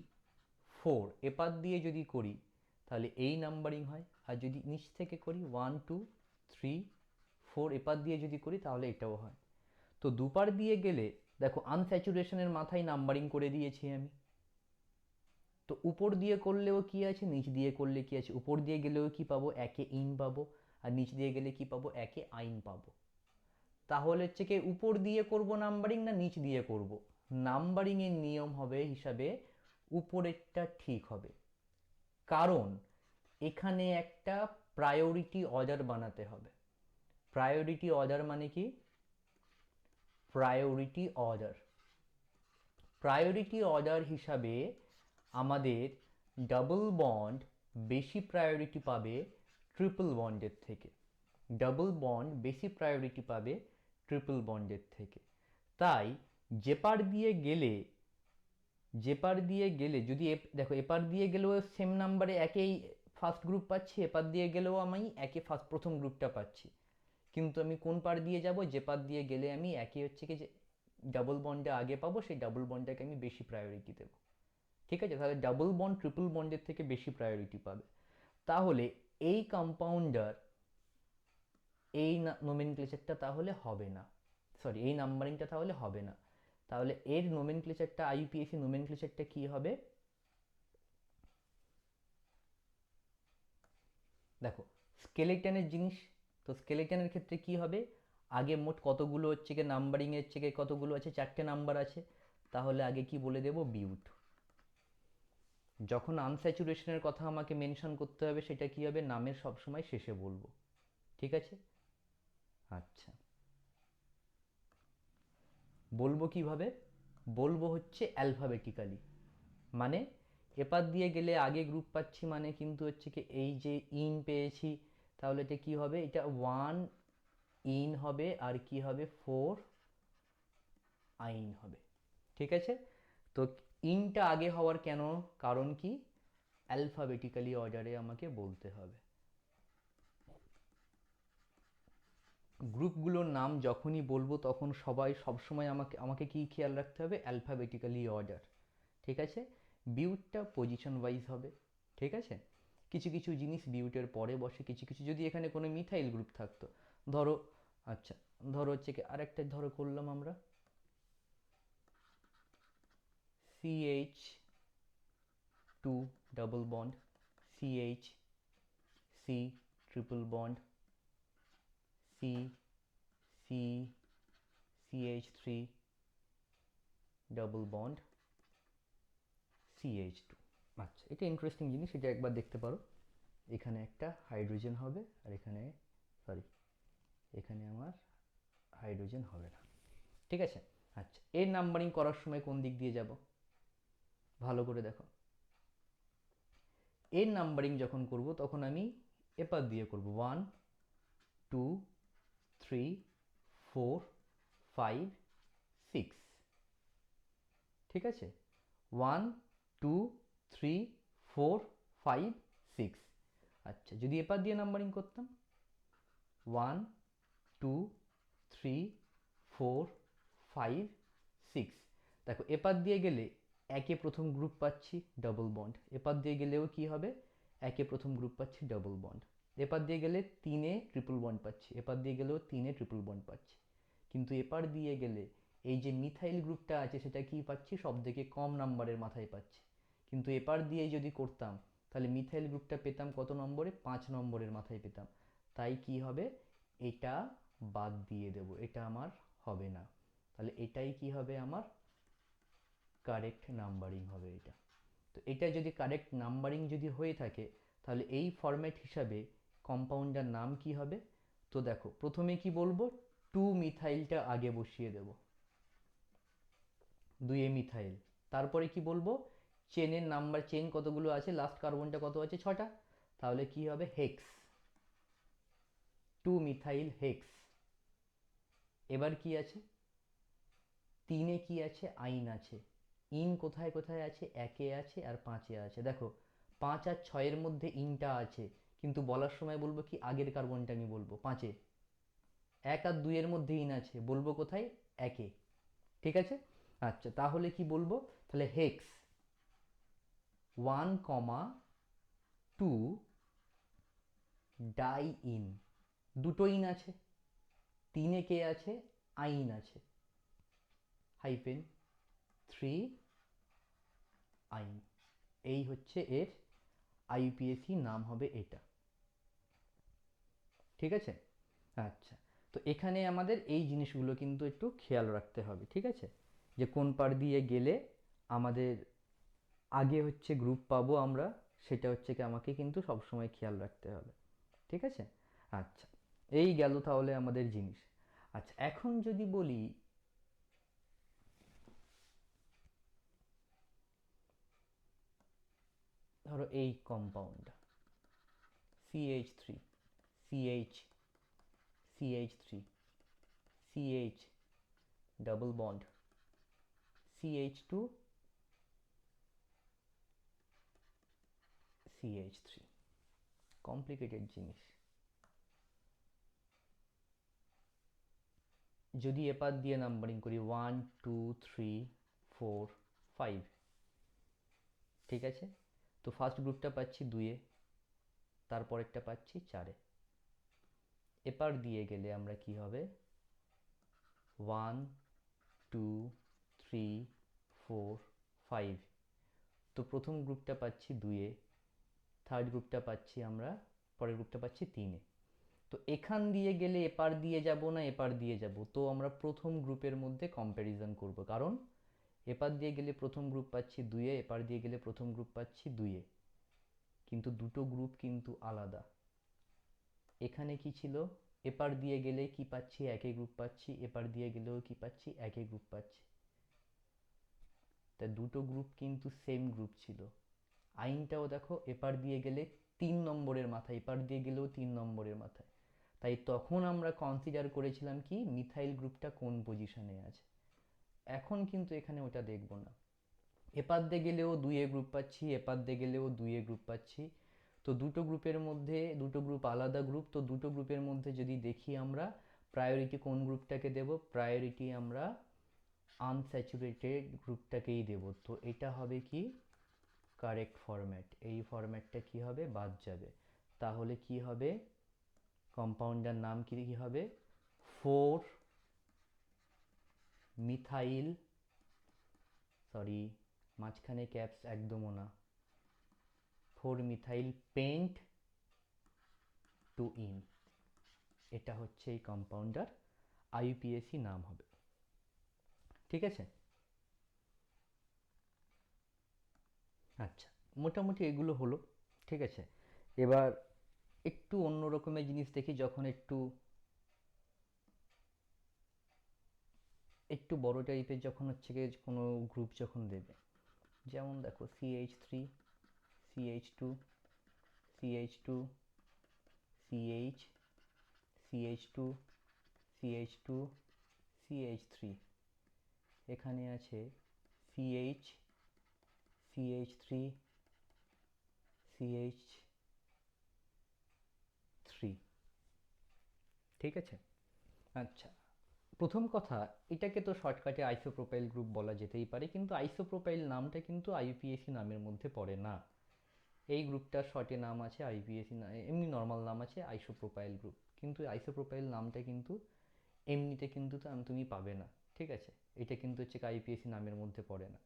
4 এপার দিয়ে যদি করি তাহলে এই নাম্বারিং হয়, আর যদি নিচ থেকে করি 1 2 3 4 এপার দিয়ে যদি করি তাহলে এটাও হয়। তো দুপার দিয়ে গেলে দেখো আনস্যাচুরেশনের মাথায় নাম্বারিং করে দিয়েছি আমি, তো উপর দিয়ে করলেও কি আছে, নিচ দিয়ে করলে কি আছে, উপর দিয়ে গেলেও কি পাবো, একে ইন পাবো, আর নিচ দিয়ে গেলে কি পাবো, একে আইন পাবো। তাহলে হচ্ছে কি উপর দিয়ে করব নাম্বারিং না নিচ দিয়ে করব, নাম্বারিং এর নিয়ম হবে হিসাবে উপরেরটা ঠিক হবে, কারণ এখানে একটা প্রায়োরিটি অর্ডার বানাতে হবে। প্রায়োরিটি অর্ডার মানে কি, প্রায়োরিটি অর্ডার, প্রায়োরিটি অর্ডার হিসাবে আমাদের ডাবল বন্ড বেশি প্রায়োরিটি পাবে ট্রিপল বন্ডের থেকে, ডাবল বন্ড বেশি প্রায়োরিটি পাবে ট্রিপল বন্ডের থেকে। তাই যেপার দিয়ে গেলে, যেপার দিয়ে গেলে যদি দেখো এপার দিয়ে গেলেও সেম নাম্বারে একেই ফার্স্ট গ্রুপ পাচ্ছি, এপার দিয়ে গেলেও আমি একে ফার্স্ট প্রথম গ্রুপটা পাচ্ছি, কিন্তু আমি কোন পার দিয়ে যাব, যে পার দিয়ে গেলে আমি একে হচ্ছে কি যে ডাবল বন্ডে আগে পাবো, সেই ডাবল বন্ডটাকে আমি বেশি প্রায়োরিটি দেবো, ঠিক আছে? তাহলে ডাবল বন্ড ট্রিপল বন্ডের থেকে বেশি প্রায়োরিটি পাবে। তাহলে এই কম্পাউন্ডার এই নোমেনক্লেচারটা তাহলে হবে না, সরি এই নাম্বারিংটা তাহলে হবে না, তাহলে এর নোমেনক্লেচারটা আইইউপিএসি নোমেনক্লেচারটা কি হবে, দেখো স্কেলেটনের জিনিস, তো স্কেলেটনের ক্ষেত্রে কি হবে, আগে মোট কতগুলো হচ্ছে গিয়ে নাম্বারিংয়ের হচ্ছে গিয়ে কতগুলো আছে, 4টে নাম্বার আছে, তাহলে আগে কি বলে দেবো, বিউট। যখন আনস্যাচুরেশনের কথা আমাকে মেনশন করতে হবে সেটা কি হবে, নামের সবসময় শেষে বলবো। ঠিক আছে। আচ্ছা, বলবো কিভাবে, বলবো হচ্ছে অ্যালফাবেটিক্যালি। মানে এপার দিয়ে গেলে আগে গ্রুপ পাচ্ছি, মানে কিন্তু হচ্ছে কি এই যে ইন পেয়েছি, তাহলে এটা কি হবে, এটা 1 ইন হবে, আর কি হবে 4 আইন হবে। ঠিক আছে। তো ইনটা আগে হওয়ার কেন কারণ কি, অ্যালফাবেটিক্যালি অর্ডারে আমাকে বলতে হবে। গ্রুপগুলোর নাম যখনই বলবো তখন সবাই সবসময় আমাকে আমাকে কি খেয়াল রাখতে হবে, অ্যালফাবেটিক্যালি অর্ডার। ঠিক আছে। বিউটটা পজিশন ওয়াইজ হবে। ঠিক আছে। কিছু কিছু জিনিস বিউটের পরে বসে, কিছু কিছু যদি এখানে কোনো মিথাইল গ্রুপ থাকতো, ধরো, আচ্ছা, ধরো হচ্ছে কি আরেকটা ধরো করলাম আমরা CH2 double bond, CH, C triple bond, C, C, CH3 double bond, CH2। আচ্ছা, এটা ইন্টারেস্টিং জিনিস, এটা একবার দেখতে পারো। এখানে একটা হাইড্রোজেন হবে, আর এখানে, সরি, এখানে আমার হাইড্রোজেন হবে না। ঠিক আছে। আচ্ছা, এর নাম্বারিং করার সময় কোন দিক দিয়ে যাব, ভালো করে দেখো। এর নাম্বারিং যখন করব তখন আমি এপার দিয়ে করব, 1 2 3 4 5 6। ঠিক আছে। 1 2 3 4 5 6। আচ্ছা, যদি এপার দিয়ে নাম্বারিং করতাম, 1 2 3 4 5 6। দেখো এপার দিয়ে গেলে একে প্রথম গ্রুপ পাচ্ছি ডাবল বন্ড, এপার দিয়ে গেলেও কি হবে, একে প্রথম গ্রুপ পাচ্ছি ডাবল বন্ড। এপার দিয়ে গেলে 3 ট্রিপল বন্ড পাচ্ছি, এপার দিয়ে গেলেও 3 ট্রিপল বন্ড পাচ্ছি। কিন্তু এপার দিয়ে গেলে এই যে মিথাইল গ্রুপটা আছে সেটা কি পাচ্ছি, সব থেকে কম নাম্বারের মাথায় পাচ্ছি। কিন্তু এপার দিয়ে যদি করতাম তাহলে মিথাইল গ্রুপটা পেতাম কত নম্বরে, 5 নম্বরের মাথায় পেতাম। তাই কি হবে, এটা বাদ দিয়ে দেব, এটা আমার হবে না। তাহলে এটাই কি হবে, আমার কারেক্ট নাম্বারিং হবে এটা। তো এটা যদি কারেক্ট নাম্বারিং যদি হয়ে থাকে, তাহলে এই ফরম্যাট হিসাবে কম্পাউন্ডার নাম কি হবে। তো দেখো প্রথমে কি বলবো, 2 মিথাইলটা আগে বসিয়ে দেব, 2 মিথাইল। তারপরে কি বলবো, চেনের নাম্বার, চেন কতগুলো আছে, লাস্ট কার্বনটা কত আছে, 6টা। তাহলে কি হবে, হেক্স, 2 মিথাইল হেক্স। এবার কি আছে, 3 কি আছে, আইন আছে। ইন কোথায় কোথায় আছে, 1 আছে আর 5 আছে। দেখো 5 আর 6 মধ্যে ইনটা আছে, কিন্তু বলার সময় বলবো কি, আগের কার্বনটা আমি বলবো 5। 1 আর 2 মধ্যে ইন আছে, বলবো কোথায়, 1। ঠিক আছে। আচ্ছা, তাহলে কি বলবো, তাহলে হেক্স 1 2 ডাই ইন, দুটো ইন আছে, 3 কে আছে, আইন আছে, হাইফেন 3 আইন। এই হচ্ছে এর আইউপিএসি নাম হবে এটা। ঠিক আছে। আচ্ছা, তো এখানে আমাদের এই জিনিসগুলো কিন্তু একটু খেয়াল রাখতে হবে। ঠিক আছে, যে কোন পার দিয়ে গেলে আমাদের আগে হচ্ছে গ্রুপ পাবো আমরা, সেটা হচ্ছে কি আমাকে কিন্তু সবসময় খেয়াল রাখতে হবে। ঠিক আছে। আচ্ছা, এই গেল তাহলে আমাদের জিনিস। আচ্ছা, এখন যদি বলি, ধরো এই compound CH3, CH, CH3, CH double bond, CH2, CH3, complicated জিনিস। যদি এপার দিয়ে নাম্বারিং করি 1 2 3 4 5, ঠিক আছে। তো ফার্স্ট গ্রুপটা পাচ্ছি 2, তারপরেরটা পাচ্ছি 4। এপার দিয়ে গেলে আমরা কি হবে, 1 2 3 4 5। তো প্রথম গ্রুপটা পাচ্ছি 2, থার্ড গ্রুপটা পাচ্ছি আমরা পরের গ্রুপটা পাচ্ছি 3-এ। তো এখান দিয়ে গেলে এপার দিয়ে যাব না এপার দিয়ে যাব, তো আমরা প্রথম গ্রুপের মধ্যে কম্প্যারিজন করব, কারণ এপার দিয়ে গেলে প্রথম গ্রুপ পাচ্ছি 2-এ, এপার দিয়ে গেলে প্রথম গ্রুপ পাচ্ছি 2-এ, কিন্তু দুটো গ্রুপ কিন্তু আলাদা। এখানে কি ছিল, এপার দিয়ে গেলে কি পাচ্ছি, একই গ্রুপ পাচ্ছি, এপার দিয়ে গেলেও কি পাচ্ছি, একই গ্রুপ পাচ্ছি। তা দুটো গ্রুপ কিন্তু সেম গ্রুপ ছিল। আইনটাও দেখো, এপার দিয়ে গেলে 3 নম্বরের মাথায়, এপার দিয়ে গেলেও 3 নম্বরের মাথায়। তাই তখন আমরা কনসিডার করেছিলাম কি, মিথাইল গ্রুপটা কোন পজিশনে আছে। এখন কিন্তু এখানে ওটা দেখব না। এপার দিয়ে গেলেও 2-এ গ্রুপ পাচ্ছি, এপার দিয়ে গেলেও 2-এ গ্রুপ পাচ্ছি। তো দুটো গ্রুপের মধ্যে, দুটো গ্রুপ আলাদা গ্রুপ, তো দুটো গ্রুপের মধ্যে যদি দেখি আমরা প্রায়োরিটি কোন গ্রুপটাকে দেব, প্রায়োরিটি আমরা আনস্যাচুরেটেড গ্রুপটাকেই দেব। তো এটা হবে কি কারেক্ট ফরম্যাট, এই ফরম্যাটটা কি হবে, বাদ যাবে। তাহলে কি হবে, কম্পাউন্ডার নাম কি হবে, 4 মিথাইল, সরি মাঝখানে ক্যাপস একদমও না, 4 মিথাইল পেন্ট টু ইন, এটা হচ্ছে এই কম্পাউন্ডার, আইউপিএসি নাম হবে। ঠিক আছে, আচ্ছা মোটামুটি এগুলো হলো। ঠিক আছে, এবার একটু অন্য রকমের জিনিস দেখি, যখন একটু একটু বড় টাইপের যখন হচ্ছে গিয়ে কোনো গ্রুপ যখন দেবে, যেমন দেখো CH3, CH2, CH2, CH, CH2, CH2, CH3, এখানে আছে CH, CH3, CH3। ঠিক আছে, আচ্ছা প্রথম কথা, এটাকে তো শর্টকাটে আইসোপ্রোপাইল গ্রুপ বলা যেতেই পারে, কিন্তু আইসোপ্রোপাইল নামটা কিন্তু আইউপিএসি নামের মধ্যে পড়ে না। এই গ্রুপটার শর্টে নাম আছে আইউপিএসি, এমনি নর্মাল নাম আছে আইসোপ্রোপাইল গ্রুপ, কিন্তু আইসোপ্রোপাইল নামটা কিন্তু এমনিতে কিন্তু তুমি পাবে না। ঠিক আছে, এটা কিন্তু হচ্ছে আইউপিএসি নামের মধ্যে পড়ে না।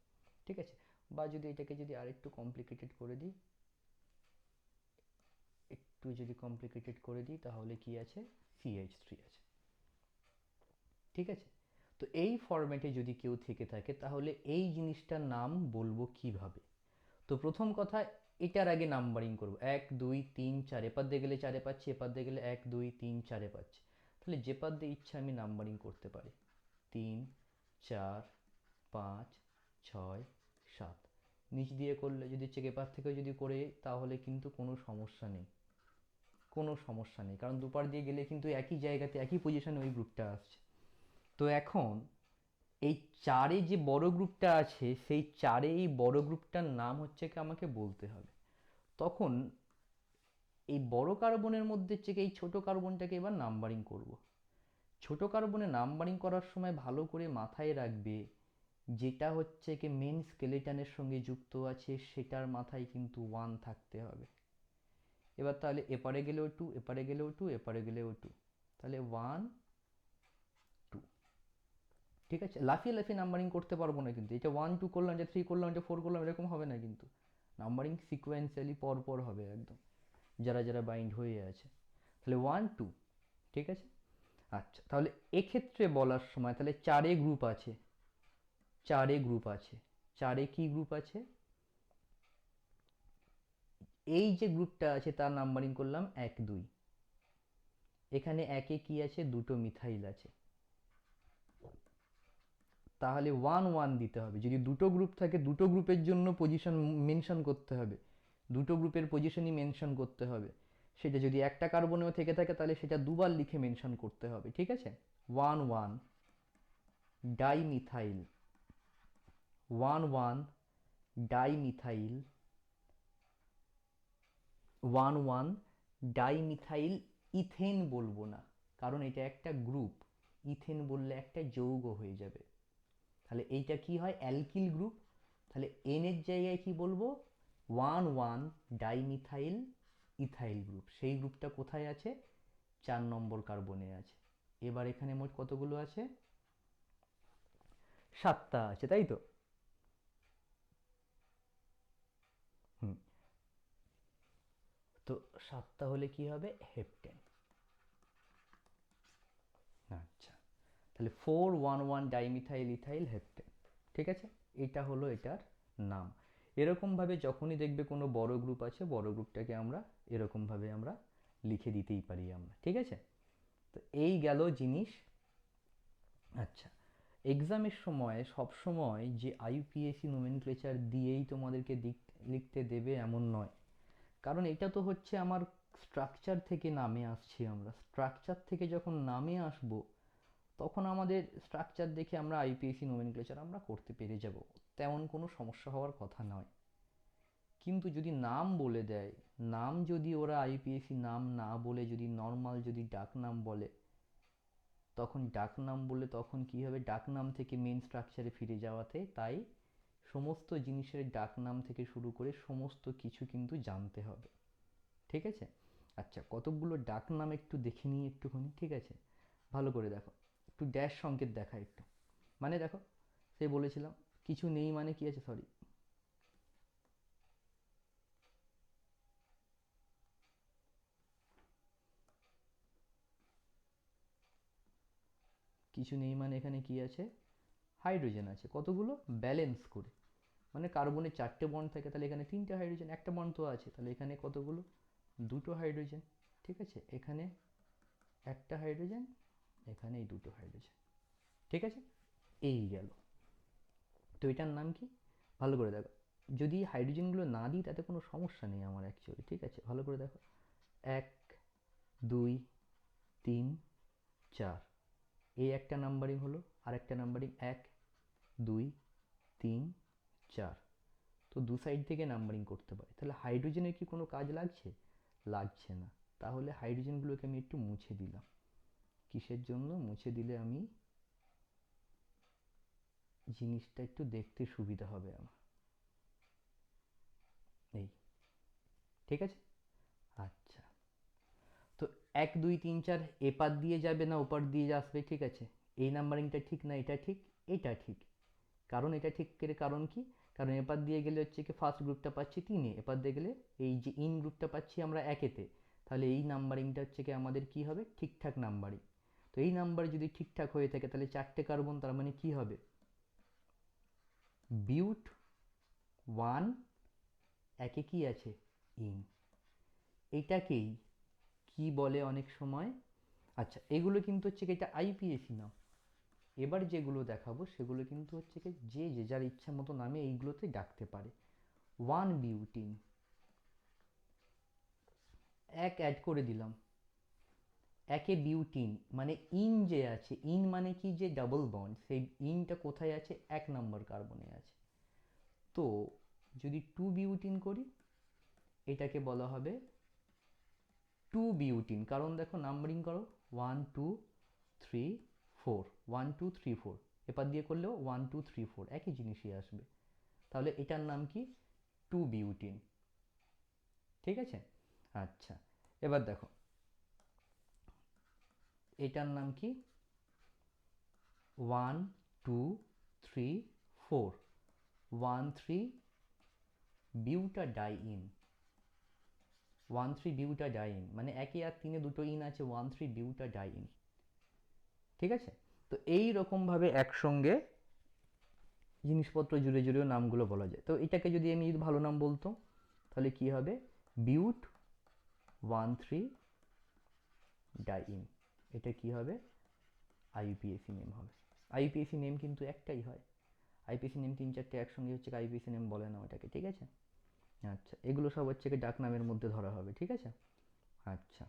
ঠিক আছে, বা যদি এটাকে যদি আরেকটু কমপ্লিকেটেড করে দিই, একটু যদি কমপ্লিকেটেড করে দিই, তাহলে কি আছে, CH3 আছে। ঠিক আছে, তো এই ফরম্যাটে যদি কেউ থেকে থাকে, তাহলে এই জিনিসটার নাম বলবো কিভাবে। তো প্রথম কথা, এটার আগে নাম্বারিং করবো, 1 2 3 4, এপার দিয়ে গেলে 4-এ পাচ্ছি, এপার দিয়ে গেলে 1 2 3 4-এ পাচ্ছি। তাহলে যে পার দিয়ে ইচ্ছা আমি নাম্বারিং করতে পারি, 3 4 5 6 7, নিচ দিয়ে করলে যদি হচ্ছে এপার থেকেও যদি করে, তাহলে কিন্তু কোনো সমস্যা নেই, কোনো সমস্যা নেই, কারণ দুপার দিয়ে গেলে কিন্তু একই জায়গাতে একই পজিশনে ওই গ্রুপটা আসছে। তো এখন এই 4-এ যে বড় গ্রুপটা আছে, সেই 4-এ এই বড় গ্রুপটার নাম হচ্ছে কি আমাকে বলতে হবে। তখন এই বড় কার্বনের মধ্যে হচ্ছে কি এই ছোট কার্বনটাকে এবার নাম্বারিং করব। ছোট কার্বনে নাম্বারিং করার সময় ভালো করে মাথায় রাখবে, যেটা হচ্ছে কি মেন স্কেলেটনের সঙ্গে যুক্ত আছে সেটার মাথায় কিন্তু 1 থাকতে হবে। এবার তাহলে এপারে গেলেও 2, এপারে গেলেও 2, এপারে গেলেও 2, তাহলে 1 2। ঠিক আছে, লাফিয়ে লাফিয়ে নাম্বারিং করতে পারবো না, কিন্তু এটা 1 2 করলাম, এটা 3 করলাম, এটা 4 করলাম, এরকম হবে না, কিন্তু নাম্বারিং সিকোয়েন্সিয়ালি পর পর হবে একদম, যারা যারা বাইন্ড হয়ে আছে। তাহলে 1 2। ঠিক আছে, আচ্ছা তাহলে এক্ষেত্রে বলার সময় তাহলে 4-এ গ্রুপ আছে, 4-এ গ্রুপ আছে, 4-এ কি গ্রুপ আছে, এই যে গ্রুপটা আছে তার নাম্বারিং করলাম 1 2। এখানে 1-এ কি আছে, দুটো মিথাইল আছে, তাহলে 1 1 দিতে হবে। যদি দুটো গ্রুপ থাকে, দুটো গ্রুপের জন্য পজিশন মেনশন করতে হবে, দুটো গ্রুপের পজিশনই মেনশন করতে হবে। সেটা যদি একটা কার্বনেও থেকে থাকে, তাহলে সেটা দুবার লিখে মেনশন করতে হবে। ঠিক আছে, 1 1 ডাইমিথাইল, 1 1 ডাইমিথাইল, 1 1 ডাইমিথাইল ইথেন বলবো না, কারণ এটা একটা গ্রুপ, ইথেন বললে একটা যৌগ হয়ে যাবে। তাহলে এইটা কি হয়, অ্যালকিল গ্রুপ। তাহলে এন এর জায়গায় কি বলবো, 1 1 ডাইমিথাইল ইথাইল গ্রুপ, সেই গ্রুপটা কোথায় আছে, 4 নম্বর কার্বনে আছে। এবার এখানে মোট কতগুলো আছে, 7টা আছে, তাই তো। হুম, তো 7টা হলে কি হবে? হেপটেন। আচ্ছা, তাহলে 411 ডাইমিথাইল ইথাইল হেপটেন। ঠিক আছে, এটা হলো এটার নাম। এরকমভাবে যখনই দেখবে কোনো বড় গ্রুপ আছে, বড় গ্রুপটাকে আমরা এরকমভাবে আমরা লিখে দিতেই পারি আমরা। ঠিক আছে, তো এই গেল জিনিস। আচ্ছা, এক্সামের সময় সব সময় যে আইইউপিএসি নোমেনক্লেচার দিয়েই তোমাদেরকে লিখতে দেবে এমন নয়, কারণ এটা তো হচ্ছে আমার স্ট্রাকচার থেকে নামে আসছি। আমরা স্ট্রাকচার থেকে যখন নামে আসব, তখন আমাদের স্ট্রাকচার দেখে আমরা আইপিএসি নোমেনক্লেচার আমরা করতে পেরে যাব, তেমন কোনো সমস্যা হওয়ার কথা নয়। কিন্তু যদি নাম বলে দেয়, নাম যদি ওরা আইপিএসি নাম না বলে যদি নর্মাল যদি ডাক নাম বলে, তখন ডাক নাম বলে তখন কি হবে? ডাক নাম থেকে মেন স্ট্রাকচারে ফিরে যাওয়াতে, তাই সমস্ত জিনিসের ডাক নাম থেকে শুরু করে সমস্ত কিছু কিন্তু জানতে হবে। ঠিক আছে, আচ্ছা কতকগুলো ডাক নাম একটু দেখে নিই একটুখানি। ঠিক আছে, ভালো করে দেখো, একটু ড্যাশ সংকেত দেখা একটু। মানে দেখো, সে বলেছিলাম কিছু নেই মানে কি আছে, সরি, কিছু নেই মানে এখানে কি আছে? হাইড্রোজেন আছে কতগুলো, ব্যালেন্স করে। মানে কার্বনের 4টে বন্ড থাকে, তাহলে এখানে 3টে হাইড্রোজেন, একটা বন্ড তো আছে, তাহলে এখানে কতগুলো? 2টো হাইড্রোজেন। ঠিক আছে, এখানে একটা হাইড্রোজেন, এখানে এই 2টো হাইড্রোজেন। ঠিক আছে, এই গেল। তো এটার নাম কি? ভালো করে দেখো, যদি হাইড্রোজেনগুলো না দিই তাতে কোনো সমস্যা নেই আমার অ্যাকচুয়ালি। ঠিক আছে, ভালো করে দেখো, 1 2 3 4, এই একটা নাম্বারিং হলো, আর একটা নাম্বারিং 1 2 3 4। তো দু সাইড থেকে নাম্বারিং করতে পারি, তাহলে হাইড্রোজেনের কি কোনো কাজ লাগছে? লাগছে না। তাহলে হাইড্রোজেনগুলোকে আমি একটু মুছে দিলাম। কিসের জন্য মুছে দিলে আমি জিনিসটা একটু দেখতে সুবিধা হবে আমার। এই, ঠিক আছে। আচ্ছা, তো 1 2 3 4 এপার দিয়ে যাবে না ওপার দিয়ে আসবে? ঠিক আছে, এই নাম্বারিংটা ঠিক না এটা ঠিক? এটা ঠিক। কারণ এটা ঠিক এর কারণ কি? কারণ এপার দিয়ে গেলে হচ্ছে কি ফার্স্ট গ্রুপটা পাচ্ছি 3-এ, এপার দিয়ে গেলে এই যে ইন গ্রুপটা পাচ্ছি আমরা 1-এতে, তাহলে এই নাম্বারিংটা হচ্ছে কি আমাদের কি হবে? ঠিকঠাক নাম্বারিং। তো এই নাম্বার যদি ঠিকঠাক হয়ে থাকে তাহলে 4টে কার্বন, তার মানে কি হবে? বিউট 1, একে কি আছে? ইন। এটাকেই কি বলে অনেক সময়? আচ্ছা, এগুলো কিন্তু হচ্ছে কি এটা আইপিএসি নাম। এবার যেগুলো দেখাবো সেগুলো কিন্তু হচ্ছে কি যে যে যার ইচ্ছা মতো নামে এইগুলোতে ডাকতে পারে। 1 বিউটিন, এক অ্যাড করে দিলাম, একে বিউটিন, মানে ইন যে আছে, ইন মানে কি? যে ডাবল বন্ড, সেই ইনটা কোথায় আছে? 1 নম্বর কার্বনে আছে। তো যদি 2 বিউটিন করি, এটাকে বলা হবে 2 বিউটিন। কারণ দেখো নাম্বারিং করো, 1 2 3 4, 1 2 3 4, এপার দিয়ে করলেও 1 2 3 4 একই জিনিসই আসবে। তাহলে এটার নাম কি? 2 বিউটিন। ঠিক আছে, আচ্ছা এবার দেখো এটার নাম কি? 1 2 3 4, 1 3 বিউটাডাইন। 1 3 বিউটাডাইন মানে 1 আর 3-এ 2টো ইন আছে, 1 3 বিউটাডাইন। ঠিক আছে, তো এই রকমভাবে একসঙ্গে জিনিসপত্র জুড়ে জুড়েও নামগুলো বলা যায়। তো এটাকে যদি আমি যদি ভালো নাম বলতো, তাহলে কি হবে? বিউট 1 3 ডাইন। এটা কি হবে? আইপিএসি নেম হবে। আইপিএসি নেম কিন্তু একটাই হয়। আইপিএসি নেম 3 4টে একসঙ্গে হচ্ছে আইপিএসি নেম বলে না ওটাকে। ঠিক আছে, আচ্ছা এগুলো সব হচ্ছে কি ডাক নামের মধ্যে ধরা হবে। ঠিক আছে, আচ্ছা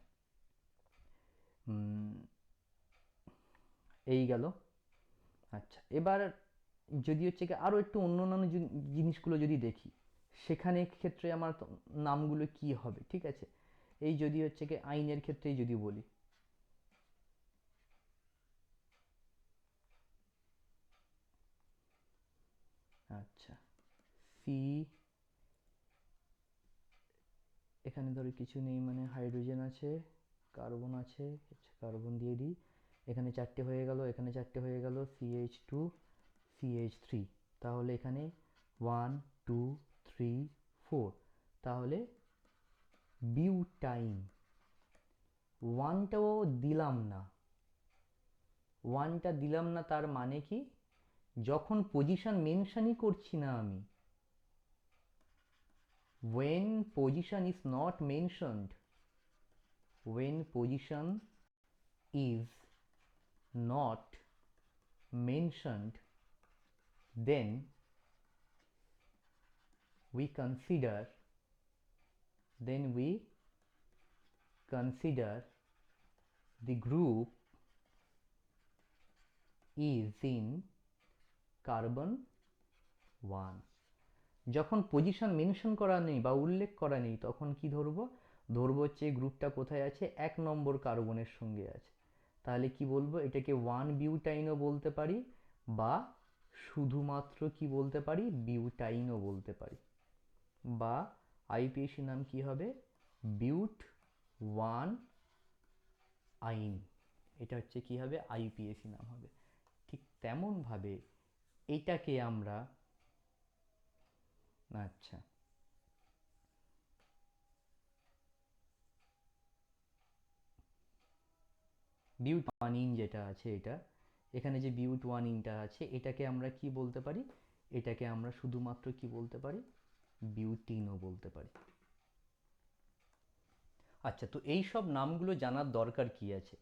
এই গেল। আচ্ছা এবার যদি হচ্ছে কি আরও একটু অন্য অন্যান্য জিনিসগুলো যদি দেখি, সেখানে ক্ষেত্রে আমার নামগুলো কি হবে? ঠিক আছে, এই যদি হচ্ছে কি আইনের ক্ষেত্রেই যদি বলি, আচ্ছা সি, এখানে ধরো কিছু নেই মানে হাইড্রোজেন আছে, কার্বন আছে, কার্বন দিয়ে দিই, এখানে 4টে হয়ে গেল, এখানে 4টে হয়ে গেল, CH2 CH3, তাহলে এখানে 1 2 3 4, তাহলে বিউটাইন, ওয়ানটাও দিলাম না। ওয়ানটা দিলাম না তার মানে কি, যখন পজিশন মেনশনই করছি না আমি, when position is not mentioned, when position is not mentioned, then we consider the group is in carbon 1। যখন পজিশন মেনশন করা নেই বা উল্লেখ করা নেই তখন কি ধরবো, ধরবো হচ্ছে এই গ্রুপটা কোথায় আছে, 1 নম্বর কার্বনের সঙ্গে আছে। তাহলে কি বলবো, এটাকে 1 বিউটাইনও বলতে পারি বা শুধুমাত্র কি বলতে পারি, বিউটাইনও বলতে পারি, বা আইপিএসি নাম কি হবে, বিউট 1 আইন। এটা হচ্ছে কি হবে, আইপিএসি নাম হবে। ঠিক তেমন ভাবে এটাকে আমরা, আচ্ছা বিউট 1 ইন যেটা আছে, এটা এখানে যে বিউট 1 ইনটা আছে এটাকে আমরা কি বলতে পারি, এটাকে আমরা শুধুমাত্র কি বলতে পারি, বিউটিনও বলতে পারি। আচ্ছা, তো এই সব নামগুলো জানার দরকার কি আছে,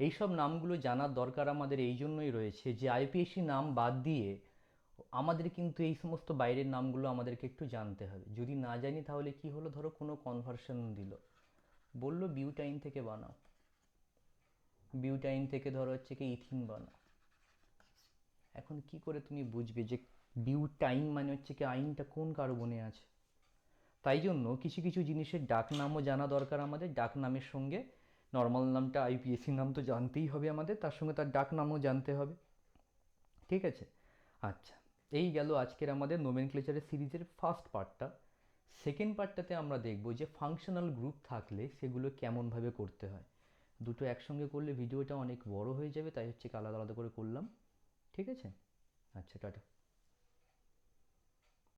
এই সব নামগুলো জানার দরকার আমাদের এই জন্যই রয়েছে যে আইপিএসসি নাম বাদ দিয়ে আমাদের কিন্তু এই সমস্ত বাইরের নামগুলো আমাদেরকে একটু জানতে হবে। যদি না জানি তাহলে কি হলো, ধরো কোনো কনভার্সন দিল, বললো বিউটাইন থেকে বানাও, বিউটাইন থেকে ধরো হচ্ছে কি ইথিন বানাও, এখন কি করে তুমি বুঝবে যে বিউটাইন মানে হচ্ছে কি আইনটা কোন কার্বনে আছে। তাই জন্য কিছু কিছু জিনিসের ডাক নামও জানা দরকার আমাদের, ডাক নামের সঙ্গে নর্মাল নামটা আইপিএসসি নাম তো জানতেই হবে আমাদের, তার সঙ্গে তার ডাক নামও জানতে হবে, ঠিক আছে। আচ্ছা, এই গেল আজকের আমাদের নোমেনক্লেচারের সিরিজের ফার্স্ট পার্টটা। সেকেন্ড পার্টটাতে আমরা দেখব যে ফাংশনাল গ্রুপ থাকলে সেগুলো কেমনভাবে করতে হয়। দুটো একসঙ্গে করলে ভিডিওটা অনেক বড় হয়ে যাবে, তাই হচ্ছে আলাদা আলাদা করে করলাম, ঠিক আছে। আচ্ছা, টাটা।